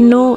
9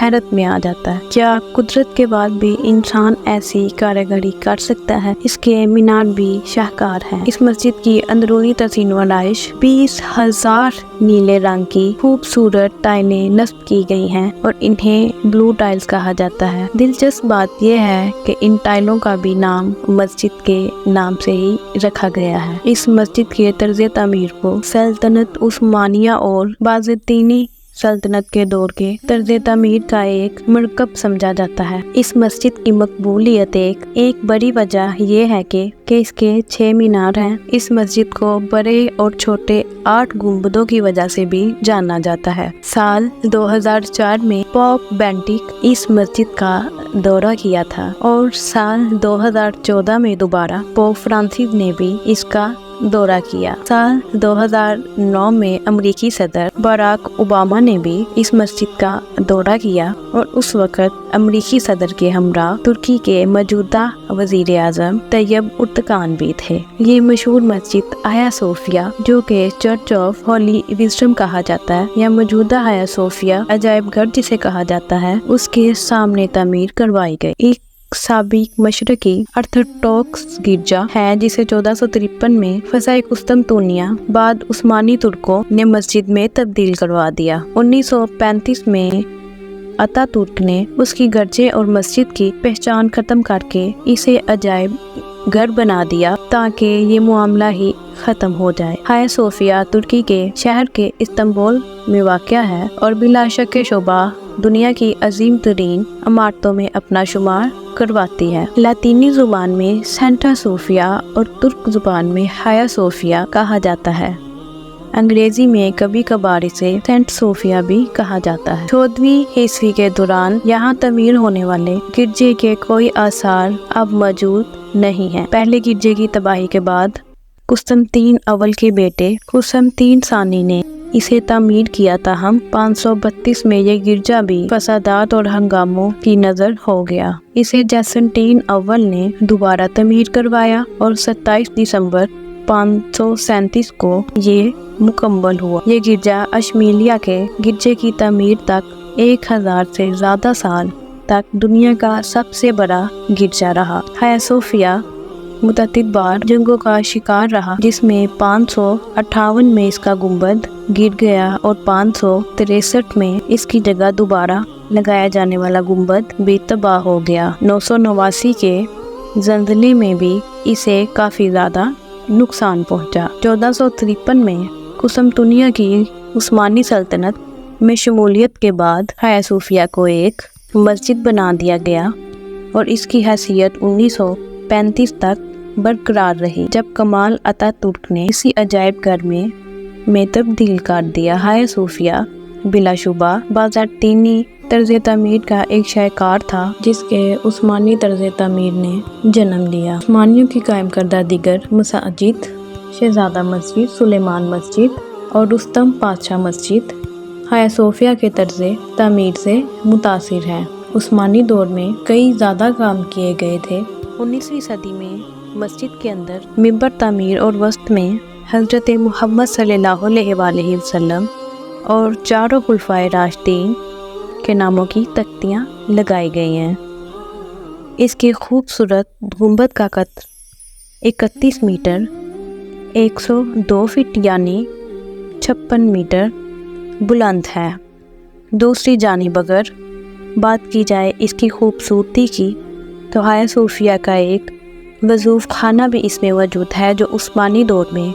حیرت میں آ جاتا ہے، کیا قدرت کے بعد بھی انسان ایسی کاریگری کر سکتا ہے؟ اس کے مینار بھی شاہکار ہیں۔ اس مسجد کی اندرونی تزئین و آرائش 20,000 نیلے رنگ کی خوبصورت ٹائلیں نصب کی گئی ہیں اور انہیں بلو ٹائلز کہا جاتا ہے۔ دلچسپ بات یہ ہے کہ ان ٹائلوں کا بھی نام مسجد کے نام سے ہی رکھا گیا ہے۔ اس مسجد کے طرز تعمیر کو سلطنت عثمانیہ اور بازنطینی سلطنت کے دور کے طرز تعمیر کا ایک مرکب سمجھا جاتا ہے۔ اس مسجد کی مقبولیت ایک بڑی وجہ یہ ہے کہ اس کے 6 مینار ہیں۔ اس مسجد کو بڑے اور چھوٹے 8 گنبدوں کی وجہ سے بھی جانا جاتا ہے۔ سال 2004 میں پوپ بینڈکٹ اس مسجد کا دورہ کیا تھا اور سال 2014 میں دوبارہ پوپ فرانسس نے بھی اس کا دورہ کیا۔ سال 2009 میں امریکی صدر باراک اوباما نے بھی اس مسجد کا دورہ کیا اور اس وقت امریکی صدر کے ہمراہ ترکی کے موجودہ وزیر اعظم طیب اردگان بھی تھے۔ یہ مشہور مسجد آیا صوفیہ، جو کہ چرچ آف ہولی وزڈم کہا جاتا ہے یا موجودہ آیا صوفیہ عجائب گھر جسے کہا جاتا ہے، اس کے سامنے تعمیر کروائی گئی۔ ایک سابق مشرقی آرتھوڈوکس گرجا ہے جسے 1453 میں فضائے قسطنطنیہ بعد عثمانی ترکوں نے مسجد میں تبدیل کروا دیا۔ 1935 میں اتا ترک نے اس کی گرجے اور مسجد کی پہچان ختم کر کے اسے عجائب گھر بنا دیا تاکہ یہ معاملہ ہی ختم ہو جائے۔ ہایا صوفیہ ترکی کے شہر کے استنبول میں واقع ہے اور بلا شک شبہ دنیا کی عظیم ترین عمارتوں میں اپنا شمار کرواتی ہے۔ لاطینی زبان میں سینٹا صوفیہ اور ترک زبان میں ہایا صوفیہ کہا جاتا ہے۔ انگریزی میں کبھی کبھار اسے سینٹ صوفیہ بھی کہا جاتا ہے۔ 14ویں عیسوی کے دوران یہاں تعمیر ہونے والے گرجے کے کوئی آثار اب موجود نہیں ہیں۔ پہلے گرجے کی تباہی کے بعد قسطنطین اول کے بیٹے قسطنطین ثانی نے اسے تعمیر کیا، تاہم 532 میں یہ گرجا بھی فسادات اور ہنگاموں کی نظر ہو گیا۔ اسے جسٹین اول نے دوبارہ تعمیر کروایا اور 27 دسمبر 537 کو یہ مکمل ہوا۔ یہ گرجا اشمیلیہ کے گرجے کی تعمیر تک 1000 سے زیادہ سال تک دنیا کا سب سے بڑا گرجا رہا۔ ہایا صوفیہ متعدد بار جنگوں کا شکار رہا، جس میں 558 میں اس کا گنبد گر گیا اور 563 میں اس کی جگہ دوبارہ لگایا جانے والا گنبد بھی تباہ ہو گیا۔ 989 کے زلزلے میں بھی اسے کافی زیادہ نقصان پہنچا۔ 1453 میں قسطنطنیہ کی عثمانی سلطنت میں شمولیت کے بعد ہایا صوفیہ کو ایک مسجد بنا دیا گیا اور اس کی حیثیت 1935 تک برقرار رہی، جب کمال اتا ترک نے اسی عجائب گھر میں تبدیل کر دیا۔ ہایا صوفیہ بلا شبہ بازنطینی طرز تعمیر کا ایک شاہکار تھا، جس کے عثمانی طرز تعمیر نے جنم لیا۔ عثمانیوں کی قائم کردہ دیگر مساجد شہزادہ مسجد، سلیمان مسجد اور رستم پادشاہ مسجد ہایا صوفیہ کے طرز تعمیر سے متاثر ہے۔ عثمانی دور میں کئی زیادہ کام کیے گئے تھے۔ 19ویں صدی میں مسجد کے اندر منبر تعمیر اور وسط میں حضرت محمد صلی اللہ علیہ وآلہ وسلم اور چاروں خلفائے راشدین کے ناموں کی تختیاں لگائی گئی ہیں۔ اس کی خوبصورت گنبد کا قد 31 میٹر 102 فٹ یعنی 56 میٹر بلند ہے۔ دوسری جانب اگر بات کی جائے اس کی خوبصورتی کی تو ہایا صوفیہ کا ایک وضوف خانہ بھی اس میں موجود ہے، جو عثمانی دور میں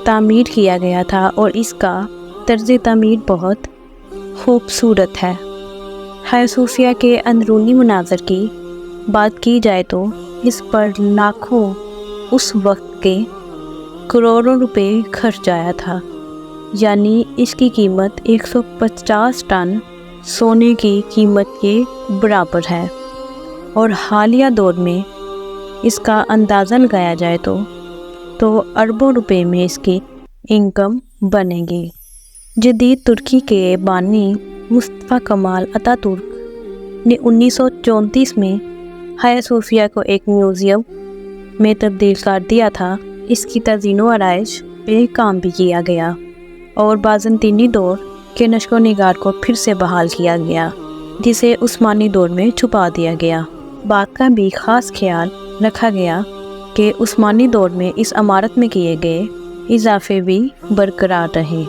تعمیر کیا گیا تھا اور اس کا طرز تعمیر بہت خوبصورت ہے۔ ہایا صوفیہ کے اندرونی مناظر کی بات کی جائے تو اس پر لاکھوں اس وقت کے کروڑوں روپے خرچ آیا تھا، یعنی اس کی قیمت 150 ٹن سونے کی قیمت کے برابر ہے، اور حالیہ دور میں اس کا اندازہ لگایا جائے تو اربوں روپے میں اس کی انکم بنے گی۔ جدید ترکی کے بانی مصطفیٰ کمال اتا ترک نے 1934 میں ہایا صوفیہ کو ایک میوزیم میں تبدیل کر دیا تھا۔ اس کی تزئین و آرائش پہ کام بھی کیا گیا اور بازنطینی دور کے نقش و نگار کو پھر سے بحال کیا گیا۔ جسے عثمانی دور میں چھپا دیا گیا۔ بات کا بھی خاص خیال رکھا گیا کہ عثمانی دور میں اس عمارت میں کیے گئے اضافے بھی برقرار رہے،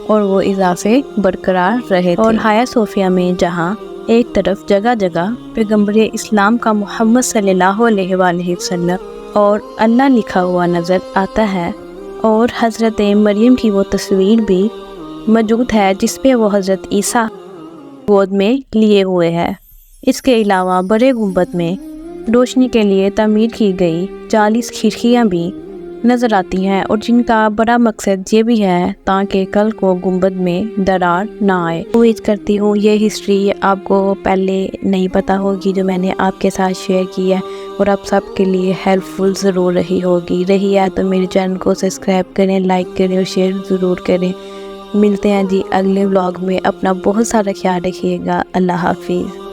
اور وہ اضافے برقرار رہے تھے۔ اور ہایا صوفیہ میں جہاں ایک طرف جگہ جگہ پیغمبر اسلام کا محمد صلی اللہ علیہ وآلہ وسلم اور اللہ لکھا ہوا نظر آتا ہے، اور حضرت مریم کی وہ تصویر بھی موجود ہے جس پہ وہ حضرت عیسیٰ گود میں لیے ہوئے ہے۔ اس کے علاوہ بڑے گنبد میں روشنی کے لیے تعمیر کی گئی 40 کھڑکیاں بھی نظر آتی ہیں، اور جن کا بڑا مقصد یہ بھی ہے تاکہ کل کو گنبد میں درار نہ آئے۔ امید کرتی ہوں یہ ہسٹری آپ کو پہلے نہیں پتا ہوگی جو میں نے آپ کے ساتھ شیئر کی ہے، اور آپ سب کے لیے ہیلپ فل ضرور رہی ہے تو میرے چینل کو سبسکرائب کریں، لائک کریں اور شیئر ضرور کریں۔ ملتے ہیں جی اگلے ولاگ میں، اپنا بہت سارا خیال رکھیے گا۔ اللہ حافظ۔